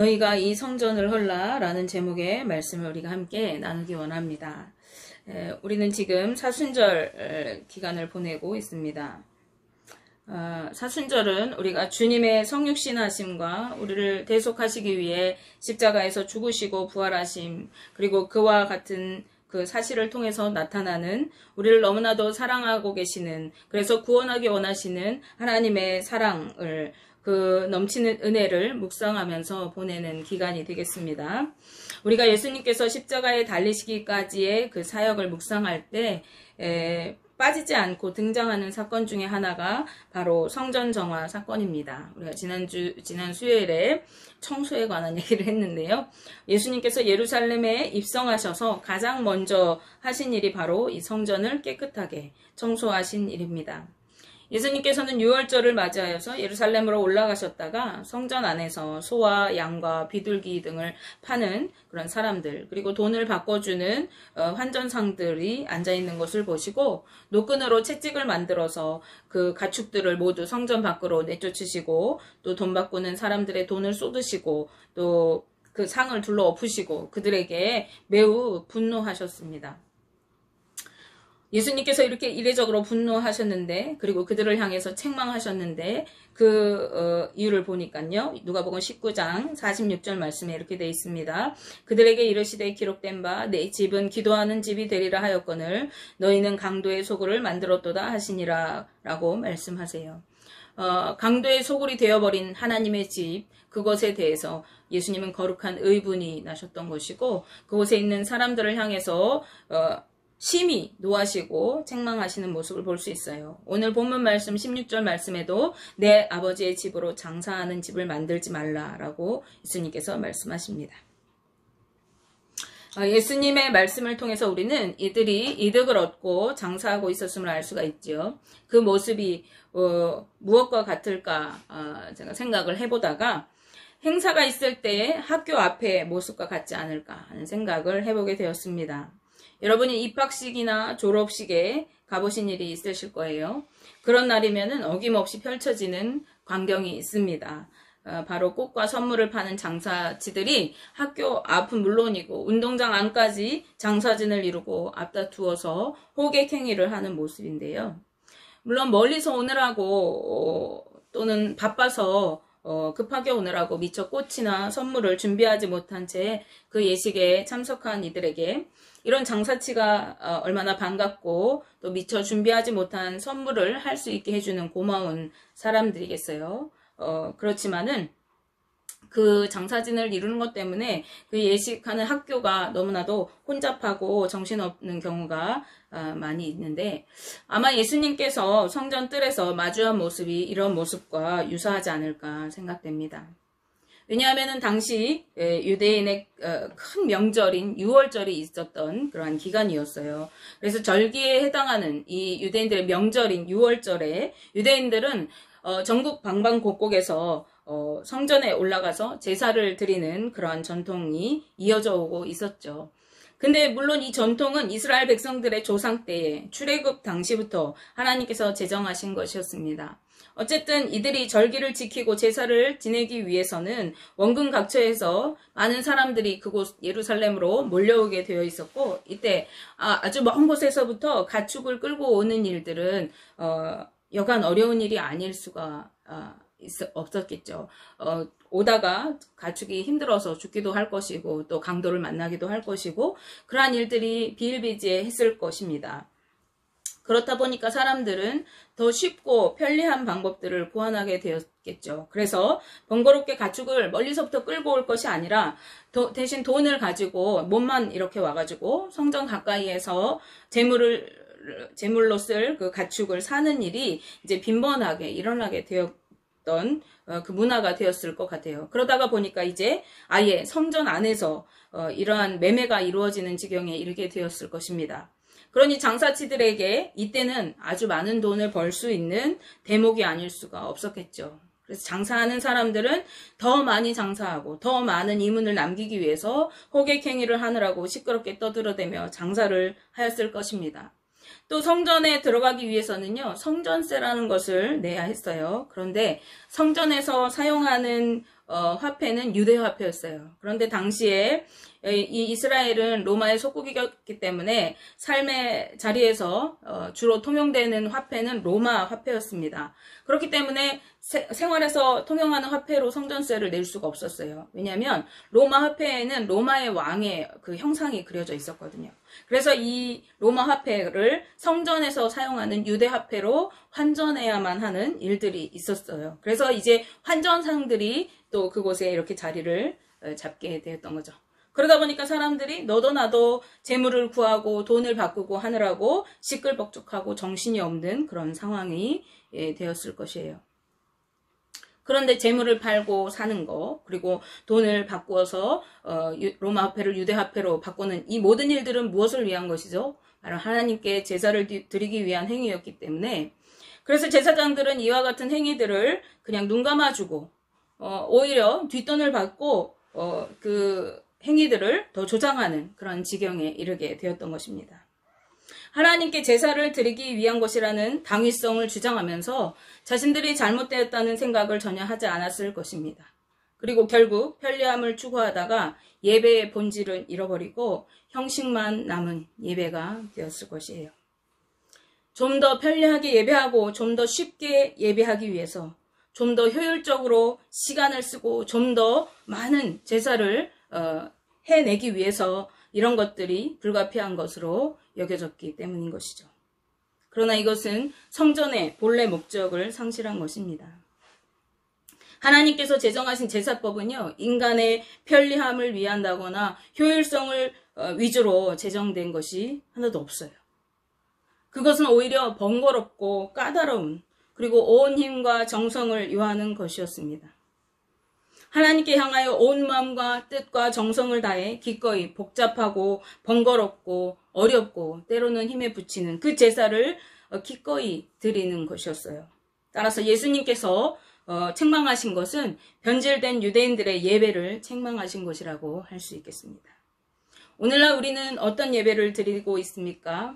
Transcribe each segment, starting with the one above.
너희가 이 성전을 헐라 라는 제목의 말씀을 우리가 함께 나누기 원합니다. 우리는 지금 사순절 기간을 보내고 있습니다. 사순절은 우리가 주님의 성육신하심과 우리를 대속하시기 위해 십자가에서 죽으시고 부활하심, 그리고 그와 같은 그 사실을 통해서 나타나는 우리를 너무나도 사랑하고 계시는, 그래서 구원하기 원하시는 하나님의 사랑을, 그 넘치는 은혜를 묵상하면서 보내는 기간이 되겠습니다. 우리가 예수님께서 십자가에 달리시기까지의 그 사역을 묵상할 때 빠지지 않고 등장하는 사건 중에 하나가 바로 성전 정화 사건입니다. 우리가 지난 수요일에 청소에 관한 얘기를 했는데요. 예수님께서 예루살렘에 입성하셔서 가장 먼저 하신 일이 바로 이 성전을 깨끗하게 청소하신 일입니다. 예수님께서는 유월절을 맞이하여서 예루살렘으로 올라가셨다가 성전 안에서 소와 양과 비둘기 등을 파는 그런 사람들, 그리고 돈을 바꿔주는 환전상들이 앉아있는 것을 보시고 노끈으로 채찍을 만들어서 그 가축들을 모두 성전 밖으로 내쫓으시고 또 돈 바꾸는 사람들의 돈을 쏟으시고 또 그 상을 둘러 엎으시고 그들에게 매우 분노하셨습니다. 예수님께서 이렇게 이례적으로 분노하셨는데, 그리고 그들을 향해서 책망하셨는데, 그 이유를 보니까요, 누가복음 19장 46절 말씀에 이렇게 되어 있습니다. 그들에게 이르시되 기록된 바 내 집은 기도하는 집이 되리라 하였거늘 너희는 강도의 소굴을 만들었도다 하시니라 라고 말씀하세요. 강도의 소굴이 되어버린 하나님의 집, 그것에 대해서 예수님은 거룩한 의분이 나셨던 것이고, 그곳에 있는 사람들을 향해서 심히 노하시고 책망하시는 모습을 볼 수 있어요. 오늘 본문 말씀 16절 말씀에도 내 아버지의 집으로 장사하는 집을 만들지 말라라고 예수님께서 말씀하십니다. 예수님의 말씀을 통해서 우리는 이들이 이득을 얻고 장사하고 있었음을 알 수가 있죠. 그 모습이 무엇과 같을까 제가 생각을 해보다가 행사가 있을 때 학교 앞의 모습과 같지 않을까 하는 생각을 해보게 되었습니다. 여러분이 입학식이나 졸업식에 가보신 일이 있으실 거예요. 그런 날이면은 어김없이 펼쳐지는 광경이 있습니다. 바로 꽃과 선물을 파는 장사치들이 학교 앞은 물론이고 운동장 안까지 장사진을 이루고 앞다투어서 호객행위를 하는 모습인데요. 물론 멀리서 오느라고 또는 바빠서 급하게 오느라고 미처 꽃이나 선물을 준비하지 못한 채 그 예식에 참석한 이들에게 이런 장사치가 얼마나 반갑고 또 미처 준비하지 못한 선물을 할 수 있게 해주는 고마운 사람들이겠어요. 그렇지만은 그 장사진을 이루는 것 때문에 그 예식하는 학교가 너무나도 혼잡하고 정신없는 경우가 많이 있는데, 아마 예수님께서 성전 뜰에서 마주한 모습이 이런 모습과 유사하지 않을까 생각됩니다. 왜냐하면 당시 유대인의 큰 명절인 유월절이 있었던 그러한 기간이었어요. 그래서 절기에 해당하는 이 유대인들의 명절인 유월절에 유대인들은 전국 방방곡곡에서 성전에 올라가서 제사를 드리는 그러한 전통이 이어져 오고 있었죠. 근데 물론 이 전통은 이스라엘 백성들의 조상 때에 출애굽 당시부터 하나님께서 제정하신 것이었습니다. 어쨌든 이들이 절기를 지키고 제사를 지내기 위해서는 원근 각처에서 많은 사람들이 그곳 예루살렘으로 몰려오게 되어 있었고, 이때 아주 먼 곳에서부터 가축을 끌고 오는 일들은 여간 어려운 일이 아닐 수가 없었겠죠. 오다가 가축이 힘들어서 죽기도 할 것이고 또 강도를 만나기도 할 것이고 그러한 일들이 비일비재했을 것입니다. 그렇다 보니까 사람들은 더 쉽고 편리한 방법들을 고안하게 되었겠죠. 그래서 번거롭게 가축을 멀리서부터 끌고 올 것이 아니라 대신 돈을 가지고 몸만 이렇게 와가지고 성전 가까이에서 제물로 쓸 그 가축을 사는 일이 이제 빈번하게 일어나게 되었던 그 문화가 되었을 것 같아요. 그러다가 보니까 이제 아예 성전 안에서 이러한 매매가 이루어지는 지경에 이르게 되었을 것입니다. 그러니 장사치들에게 이때는 아주 많은 돈을 벌 수 있는 대목이 아닐 수가 없었겠죠. 그래서 장사하는 사람들은 더 많이 장사하고 더 많은 이문을 남기기 위해서 호객행위를 하느라고 시끄럽게 떠들어대며 장사를 하였을 것입니다. 또 성전에 들어가기 위해서는요, 성전세라는 것을 내야 했어요. 그런데 성전에서 사용하는 화폐는 유대 화폐였어요. 그런데 당시에 이 이스라엘은 로마의 속국이었기 때문에 삶의 자리에서 주로 통용되는 화폐는 로마 화폐였습니다. 그렇기 때문에 생활에서 통용하는 화폐로 성전세를 낼 수가 없었어요. 왜냐하면 로마 화폐에는 로마의 왕의 그 형상이 그려져 있었거든요. 그래서 이 로마 화폐를 성전에서 사용하는 유대 화폐로 환전해야만 하는 일들이 있었어요. 그래서 이제 환전상들이 또 그곳에 이렇게 자리를 잡게 되었던 거죠. 그러다 보니까 사람들이 너도 나도 재물을 구하고 돈을 바꾸고 하느라고 시끌벅적하고 정신이 없는 그런 상황이 되었을 것이에요. 그런데 재물을 팔고 사는 거, 그리고 돈을 바꾸어서 로마 화폐를 유대 화폐로 바꾸는 이 모든 일들은 무엇을 위한 것이죠? 바로 하나님께 제사를 드리기 위한 행위였기 때문에, 그래서 제사장들은 이와 같은 행위들을 그냥 눈 감아주고 오히려 뒷돈을 받고 그 행위들을 더 조장하는 그런 지경에 이르게 되었던 것입니다. 하나님께 제사를 드리기 위한 것이라는 당위성을 주장하면서 자신들이 잘못되었다는 생각을 전혀 하지 않았을 것입니다. 그리고 결국 편리함을 추구하다가 예배의 본질을 잃어버리고 형식만 남은 예배가 되었을 것이에요. 좀 더 편리하게 예배하고 좀 더 쉽게 예배하기 위해서 좀 더 효율적으로 시간을 쓰고 좀 더 많은 제사를 해내기 위해서 이런 것들이 불가피한 것으로 여겨졌기 때문인 것이죠. 그러나 이것은 성전의 본래 목적을 상실한 것입니다. 하나님께서 제정하신 제사법은요, 인간의 편리함을 위한다거나 효율성을 위주로 제정된 것이 하나도 없어요. 그것은 오히려 번거롭고 까다로운, 그리고 온 힘과 정성을 요하는 것이었습니다. 하나님께 향하여 온 마음과 뜻과 정성을 다해 기꺼이 복잡하고 번거롭고 어렵고 때로는 힘에 부치는 그 제사를 기꺼이 드리는 것이었어요. 따라서 예수님께서 책망하신 것은 변질된 유대인들의 예배를 책망하신 것이라고 할 수 있겠습니다. 오늘날 우리는 어떤 예배를 드리고 있습니까?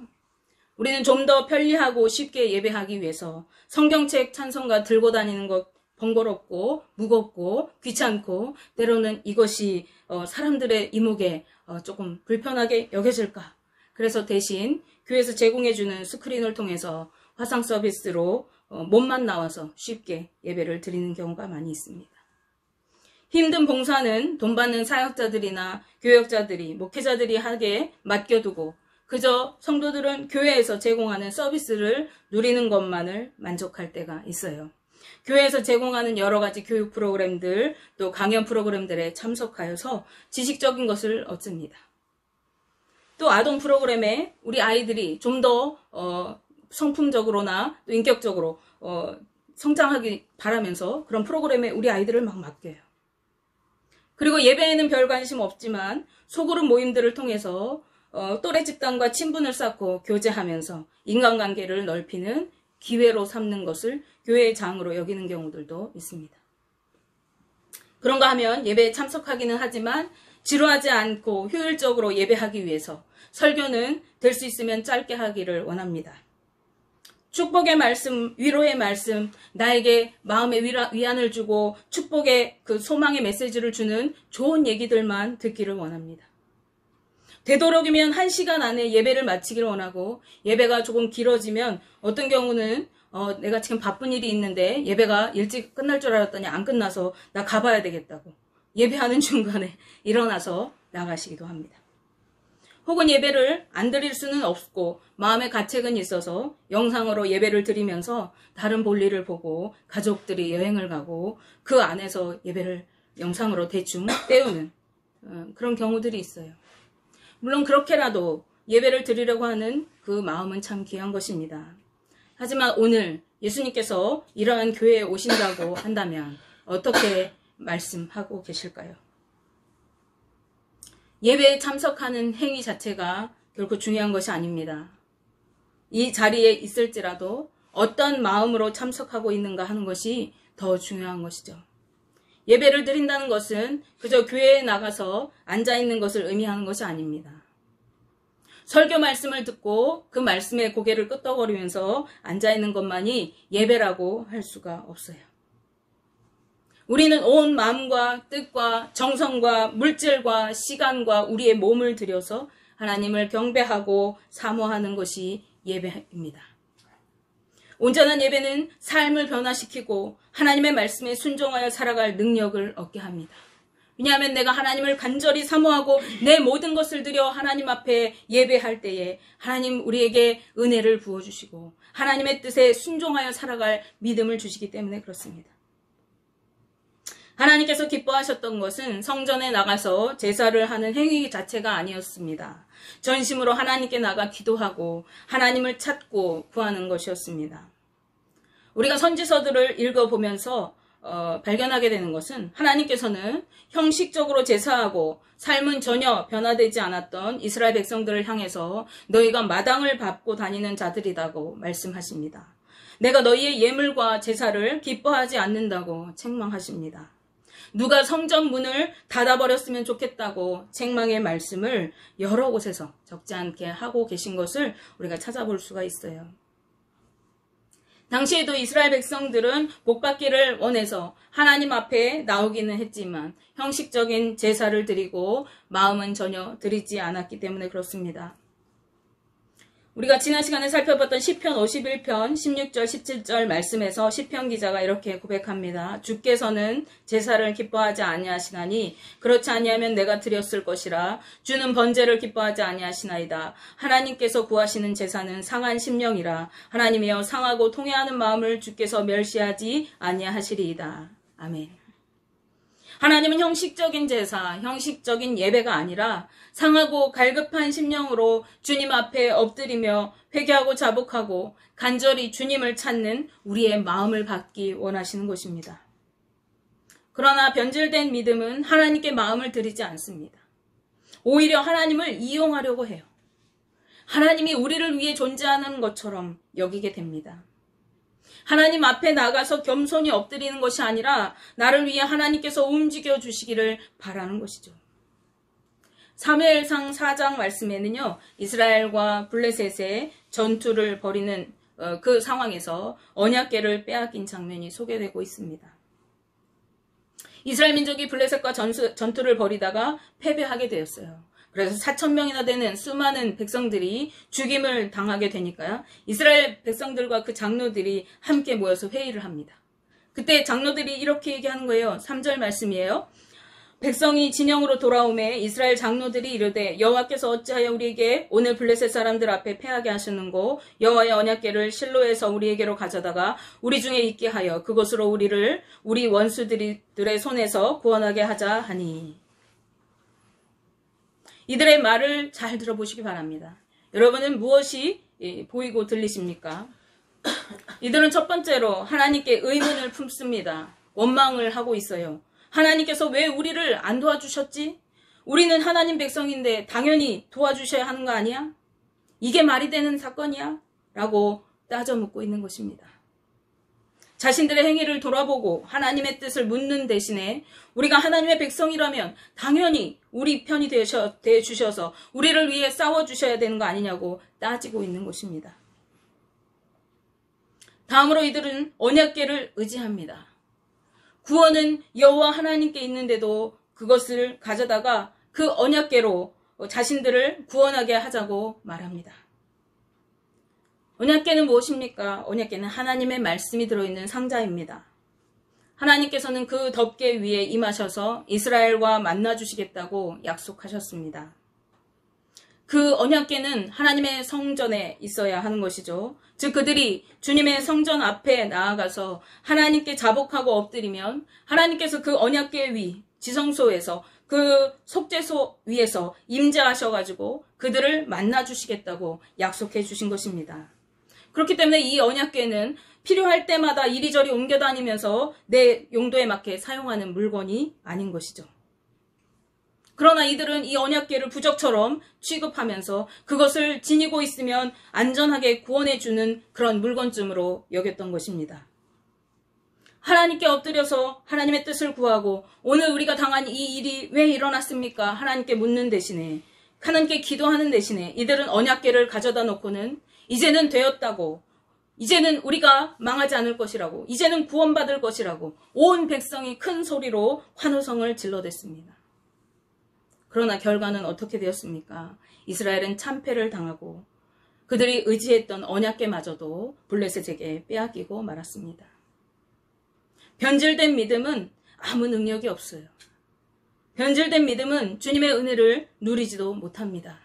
우리는 좀 더 편리하고 쉽게 예배하기 위해서 성경책 찬송가 들고 다니는 것 번거롭고 무겁고 귀찮고 때로는 이것이 사람들의 이목에 조금 불편하게 여겨질까. 그래서 대신 교회에서 제공해주는 스크린을 통해서 화상 서비스로 몸만 나와서 쉽게 예배를 드리는 경우가 많이 있습니다. 힘든 봉사는 돈 받는 사역자들이나 교역자들이, 목회자들이 하게 맡겨두고 그저 성도들은 교회에서 제공하는 서비스를 누리는 것만을 만족할 때가 있어요. 교회에서 제공하는 여러 가지 교육 프로그램들, 또 강연 프로그램들에 참석하여서 지식적인 것을 얻습니다. 또 아동 프로그램에 우리 아이들이 좀 더 성품적으로나 또 인격적으로 성장하기 바라면서 그런 프로그램에 우리 아이들을 막 맡겨요. 그리고 예배에는 별 관심 없지만 소그룹 모임들을 통해서 또래 집단과 친분을 쌓고 교제하면서 인간관계를 넓히는 기회로 삼는 것을 교회의 장으로 여기는 경우들도 있습니다. 그런가 하면 예배에 참석하기는 하지만 지루하지 않고 효율적으로 예배하기 위해서 설교는 될 수 있으면 짧게 하기를 원합니다. 축복의 말씀, 위로의 말씀, 나에게 마음의 위안을 주고 축복의 그 소망의 메시지를 주는 좋은 얘기들만 듣기를 원합니다. 되도록이면 1시간 안에 예배를 마치기를 원하고 예배가 조금 길어지면 어떤 경우는 내가 지금 바쁜 일이 있는데 예배가 일찍 끝날 줄 알았더니 안 끝나서 나 가봐야 되겠다고 예배하는 중간에 일어나서 나가시기도 합니다. 혹은 예배를 안 드릴 수는 없고 마음의 가책은 있어서 영상으로 예배를 드리면서 다른 볼일을 보고 가족들이 여행을 가고 그 안에서 예배를 영상으로 대충 때우는 그런 경우들이 있어요. 물론 그렇게라도 예배를 드리려고 하는 그 마음은 참 귀한 것입니다. 하지만 오늘 예수님께서 이러한 교회에 오신다고 한다면 어떻게 말씀하고 계실까요? 예배에 참석하는 행위 자체가 결코 중요한 것이 아닙니다. 이 자리에 있을지라도 어떤 마음으로 참석하고 있는가 하는 것이 더 중요한 것이죠. 예배를 드린다는 것은 그저 교회에 나가서 앉아있는 것을 의미하는 것이 아닙니다. 설교 말씀을 듣고 그 말씀에 고개를 끄덕거리면서 앉아있는 것만이 예배라고 할 수가 없어요. 우리는 온 마음과 뜻과 정성과 물질과 시간과 우리의 몸을 들여서 하나님을 경배하고 사모하는 것이 예배입니다. 온전한 예배는 삶을 변화시키고 하나님의 말씀에 순종하여 살아갈 능력을 얻게 합니다. 왜냐하면 내가 하나님을 간절히 사모하고 내 모든 것을 들여 하나님 앞에 예배할 때에 하나님 우리에게 은혜를 부어주시고 하나님의 뜻에 순종하여 살아갈 믿음을 주시기 때문에 그렇습니다. 하나님께서 기뻐하셨던 것은 성전에 나가서 제사를 하는 행위 자체가 아니었습니다. 전심으로 하나님께 나가 기도하고 하나님을 찾고 구하는 것이었습니다. 우리가 선지서들을 읽어보면서 발견하게 되는 것은 하나님께서는 형식적으로 제사하고 삶은 전혀 변화되지 않았던 이스라엘 백성들을 향해서 너희가 마당을 밟고 다니는 자들이라고 말씀하십니다. 내가 너희의 예물과 제사를 기뻐하지 않는다고 책망하십니다. 누가 성전 문을 닫아버렸으면 좋겠다고 책망의 말씀을 여러 곳에서 적지 않게 하고 계신 것을 우리가 찾아볼 수가 있어요. 당시에도 이스라엘 백성들은 복받기를 원해서 하나님 앞에 나오기는 했지만 형식적인 제사를 드리고 마음은 전혀 드리지 않았기 때문에 그렇습니다. 우리가 지난 시간에 살펴봤던 시편 51편 16절 17절 말씀에서 시편 기자가 이렇게 고백합니다. 주께서는 제사를 기뻐하지 아니하시나니 그렇지 아니하면 내가 드렸을 것이라. 주는 번제를 기뻐하지 아니하시나이다. 하나님께서 구하시는 제사는 상한 심령이라. 하나님이여 상하고 통회하는 마음을 주께서 멸시하지 아니하시리이다. 아멘. 하나님은 형식적인 제사, 형식적인 예배가 아니라 상하고 갈급한 심령으로 주님 앞에 엎드리며 회개하고 자복하고 간절히 주님을 찾는 우리의 마음을 받기 원하시는 것입니다. 그러나 변질된 믿음은 하나님께 마음을 들이지 않습니다. 오히려 하나님을 이용하려고 해요. 하나님이 우리를 위해 존재하는 것처럼 여기게 됩니다. 하나님 앞에 나가서 겸손히 엎드리는 것이 아니라 나를 위해 하나님께서 움직여 주시기를 바라는 것이죠. 사무엘상 4장 말씀에는요, 이스라엘과 블레셋의 전투를 벌이는 그 상황에서 언약궤를 빼앗긴 장면이 소개되고 있습니다. 이스라엘 민족이 블레셋과 전투를 벌이다가 패배하게 되었어요. 그래서 4,000명이나 되는 수많은 백성들이 죽임을 당하게 되니까요. 이스라엘 백성들과 그 장로들이 함께 모여서 회의를 합니다. 그때 장로들이 이렇게 얘기하는 거예요. 3절 말씀이에요. 백성이 진영으로 돌아오매 이스라엘 장로들이 이르되 여호와께서 어찌하여 우리에게 오늘 블레셋 사람들 앞에 패하게 하시는고 여호와의 언약궤를 실로에서 우리에게로 가져다가 우리 중에 있게 하여 그것으로 우리를 우리 원수들의 손에서 구원하게 하자 하니. 이들의 말을 잘 들어보시기 바랍니다. 여러분은 무엇이 보이고 들리십니까? 이들은 첫 번째로 하나님께 의문을 품습니다. 원망을 하고 있어요. 하나님께서 왜 우리를 안 도와주셨지? 우리는 하나님 백성인데 당연히 도와주셔야 하는 거 아니야? 이게 말이 되는 사건이야? 라고 따져 묻고 있는 것입니다. 자신들의 행위를 돌아보고 하나님의 뜻을 묻는 대신에 우리가 하나님의 백성이라면 당연히 우리 편이 되어주셔서 우리를 위해 싸워주셔야 되는 거 아니냐고 따지고 있는 것입니다. 다음으로 이들은 언약궤를 의지합니다. 구원은 여호와 하나님께 있는데도 그것을 가져다가 그 언약궤로 자신들을 구원하게 하자고 말합니다. 언약궤는 무엇입니까? 언약궤는 하나님의 말씀이 들어있는 상자입니다. 하나님께서는 그 덮개 위에 임하셔서 이스라엘과 만나주시겠다고 약속하셨습니다. 그 언약궤는 하나님의 성전에 있어야 하는 것이죠. 즉 그들이 주님의 성전 앞에 나아가서 하나님께 자복하고 엎드리면 하나님께서 그 언약궤 위 지성소에서 그 속죄소 위에서 임재하셔가지고 그들을 만나주시겠다고 약속해 주신 것입니다. 그렇기 때문에 이 언약궤는 필요할 때마다 이리저리 옮겨다니면서 내 용도에 맞게 사용하는 물건이 아닌 것이죠. 그러나 이들은 이 언약궤를 부적처럼 취급하면서 그것을 지니고 있으면 안전하게 구원해주는 그런 물건쯤으로 여겼던 것입니다. 하나님께 엎드려서 하나님의 뜻을 구하고 오늘 우리가 당한 이 일이 왜 일어났습니까? 하나님께 묻는 대신에 하나님께 기도하는 대신에 이들은 언약궤를 가져다 놓고는 이제는 되었다고 이제는 우리가 망하지 않을 것이라고, 이제는 구원받을 것이라고 온 백성이 큰 소리로 환호성을 질러댔습니다. 그러나 결과는 어떻게 되었습니까? 이스라엘은 참패를 당하고 그들이 의지했던 언약궤마저도 블레셋에게 빼앗기고 말았습니다. 변질된 믿음은 아무 능력이 없어요. 변질된 믿음은 주님의 은혜를 누리지도 못합니다.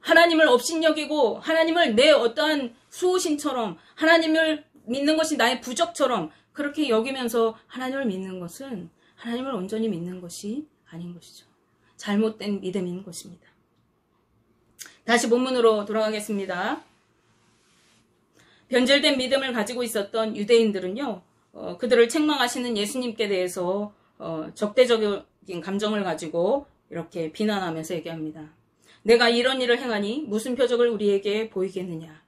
하나님을 업신여기고 하나님을 내 어떠한 수호신처럼, 하나님을 믿는 것이 나의 부적처럼 그렇게 여기면서 하나님을 믿는 것은 하나님을 온전히 믿는 것이 아닌 것이죠. 잘못된 믿음인 것입니다. 다시 본문으로 돌아가겠습니다. 변질된 믿음을 가지고 있었던 유대인들은요, 그들을 책망하시는 예수님께 대해서 적대적인 감정을 가지고 이렇게 비난하면서 얘기합니다. 내가 이런 일을 행하니 무슨 표적을 우리에게 보이겠느냐.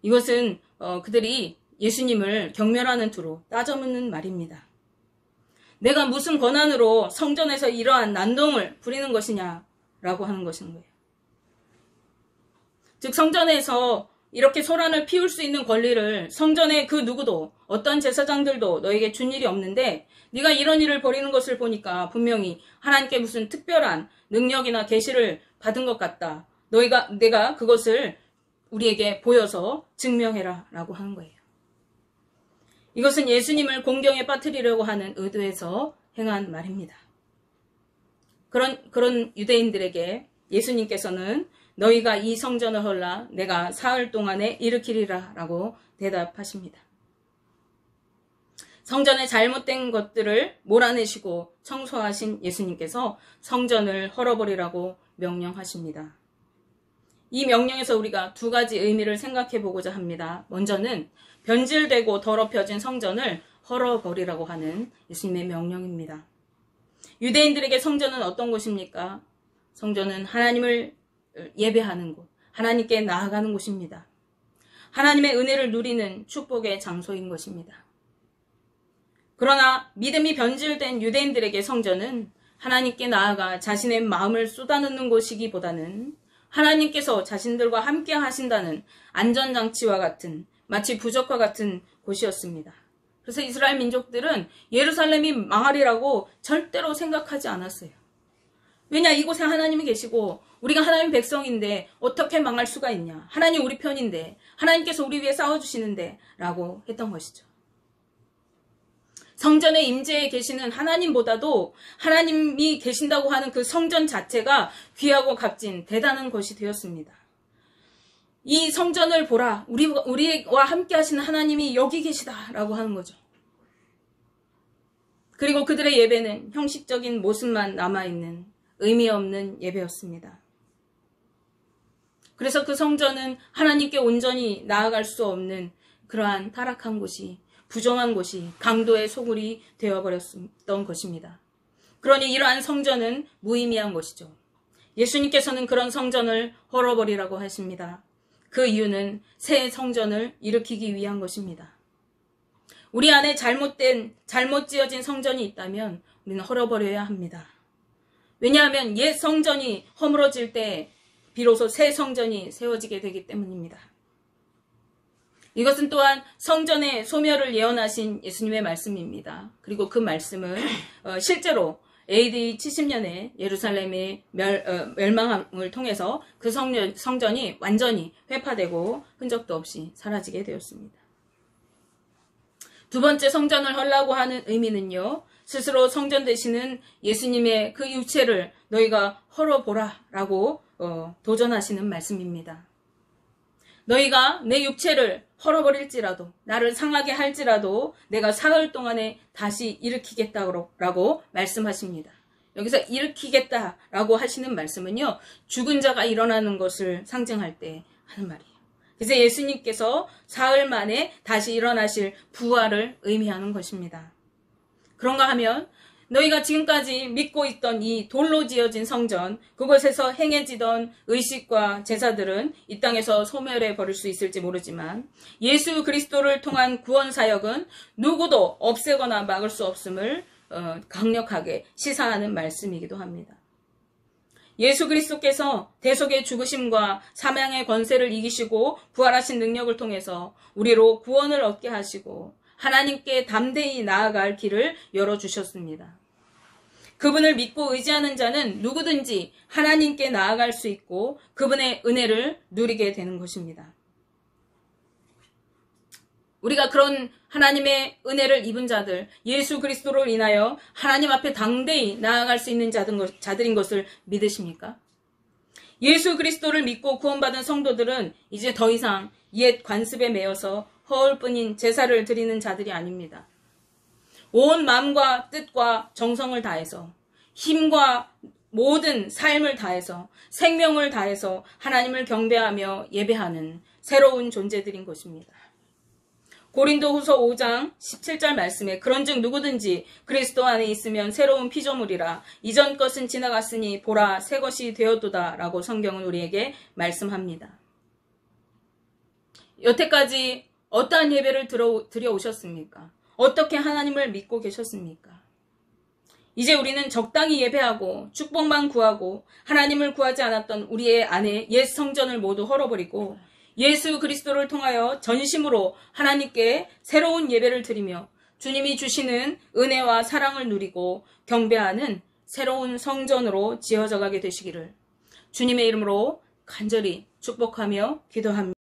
이것은 그들이 예수님을 경멸하는 투로 따져묻는 말입니다. 내가 무슨 권한으로 성전에서 이러한 난동을 부리는 것이냐라고 하는 것인 거예요. 즉 성전에서 이렇게 소란을 피울 수 있는 권리를 성전의 그 누구도, 어떤 제사장들도 너에게 준 일이 없는데 네가 이런 일을 벌이는 것을 보니까 분명히 하나님께 무슨 특별한 능력이나 계시를 받은 것 같다. 내가 그것을 우리에게 보여서 증명해라 라고 하는 거예요. 이것은 예수님을 공경에 빠뜨리려고 하는 의도에서 행한 말입니다. 그런 유대인들에게 예수님께서는 너희가 이 성전을 헐라 내가 사흘 동안에 일으키리라 라고 대답하십니다. 성전의 잘못된 것들을 몰아내시고 청소하신 예수님께서 성전을 헐어버리라고 명령하십니다. 이 명령에서 우리가 두 가지 의미를 생각해 보고자 합니다. 먼저는 변질되고 더럽혀진 성전을 헐어버리라고 하는 예수님의 명령입니다. 유대인들에게 성전은 어떤 곳입니까? 성전은 하나님을 예배하는 곳, 하나님께 나아가는 곳입니다. 하나님의 은혜를 누리는 축복의 장소인 것입니다. 그러나 믿음이 변질된 유대인들에게 성전은 하나님께 나아가 자신의 마음을 쏟아놓는 곳이기보다는 하나님께서 자신들과 함께 하신다는 안전장치와 같은, 마치 부적과 같은 곳이었습니다. 그래서 이스라엘 민족들은 예루살렘이 망하리라고 절대로 생각하지 않았어요. 왜냐, 이곳에 하나님이 계시고 우리가 하나님 백성인데 어떻게 망할 수가 있냐. 하나님 우리 편인데, 하나님께서 우리 위해 싸워주시는데 라고 했던 것이죠. 성전의 임재에 계시는 하나님보다도 하나님이 계신다고 하는 그 성전 자체가 귀하고 값진 대단한 것이 되었습니다. 이 성전을 보라. 우리와 함께 하시는 하나님이 여기 계시다라고 하는 거죠. 그리고 그들의 예배는 형식적인 모습만 남아있는 의미 없는 예배였습니다. 그래서 그 성전은 하나님께 온전히 나아갈 수 없는 그러한 타락한 곳이, 부정한 곳이, 강도의 소굴이 되어버렸던 것입니다. 그러니 이러한 성전은 무의미한 것이죠. 예수님께서는 그런 성전을 헐어버리라고 하십니다. 그 이유는 새 성전을 일으키기 위한 것입니다. 우리 안에 잘못 지어진 성전이 있다면 우리는 헐어버려야 합니다. 왜냐하면 옛 성전이 허물어질 때 비로소 새 성전이 세워지게 되기 때문입니다. 이것은 또한 성전의 소멸을 예언하신 예수님의 말씀입니다. 그리고 그 말씀은 실제로 AD 70년에 예루살렘의 멸망함을 통해서 그 성전이 완전히 회파되고 흔적도 없이 사라지게 되었습니다. 두 번째, 성전을 헐라고 하는 의미는요, 스스로 성전 되시는 예수님의 그 육체를 너희가 헐어보라 라고 도전하시는 말씀입니다. 너희가 내 육체를 헐어버릴지라도, 나를 상하게 할지라도 내가 사흘 동안에 다시 일으키겠다라고 말씀하십니다. 여기서 일으키겠다라고 하시는 말씀은요, 죽은 자가 일어나는 것을 상징할 때 하는 말이에요. 그래서 예수님께서 사흘 만에 다시 일어나실 부활을 의미하는 것입니다. 그런가 하면 너희가 지금까지 믿고 있던 이 돌로 지어진 성전, 그곳에서 행해지던 의식과 제사들은 이 땅에서 소멸해 버릴 수 있을지 모르지만 예수 그리스도를 통한 구원 사역은 누구도 없애거나 막을 수 없음을 강력하게 시사하는 말씀이기도 합니다. 예수 그리스도께서 대속의 죽으심과 사망의 권세를 이기시고 부활하신 능력을 통해서 우리로 구원을 얻게 하시고 하나님께 담대히 나아갈 길을 열어주셨습니다. 그분을 믿고 의지하는 자는 누구든지 하나님께 나아갈 수 있고 그분의 은혜를 누리게 되는 것입니다. 우리가 그런 하나님의 은혜를 입은 자들, 예수 그리스도로 인하여 하나님 앞에 당대히 나아갈 수 있는 자들인 것을 믿으십니까? 예수 그리스도를 믿고 구원받은 성도들은 이제 더 이상 옛 관습에 매여서 허울뿐인 제사를 드리는 자들이 아닙니다. 온 마음과 뜻과 정성을 다해서 힘과 모든 삶을 다해서 생명을 다해서 하나님을 경배하며 예배하는 새로운 존재들인 것입니다. 고린도후서 5장 17절 말씀에 그런즉 누구든지 그리스도 안에 있으면 새로운 피조물이라 이전 것은 지나갔으니 보라 새 것이 되었도다 라고 성경은 우리에게 말씀합니다. 여태까지 어떠한 예배를 드려오셨습니까? 어떻게 하나님을 믿고 계셨습니까? 이제 우리는 적당히 예배하고 축복만 구하고 하나님을 구하지 않았던 우리의 안에 옛 성전을 모두 헐어버리고 예수 그리스도를 통하여 전심으로 하나님께 새로운 예배를 드리며 주님이 주시는 은혜와 사랑을 누리고 경배하는 새로운 성전으로 지어져 가게 되시기를 주님의 이름으로 간절히 축복하며 기도합니다.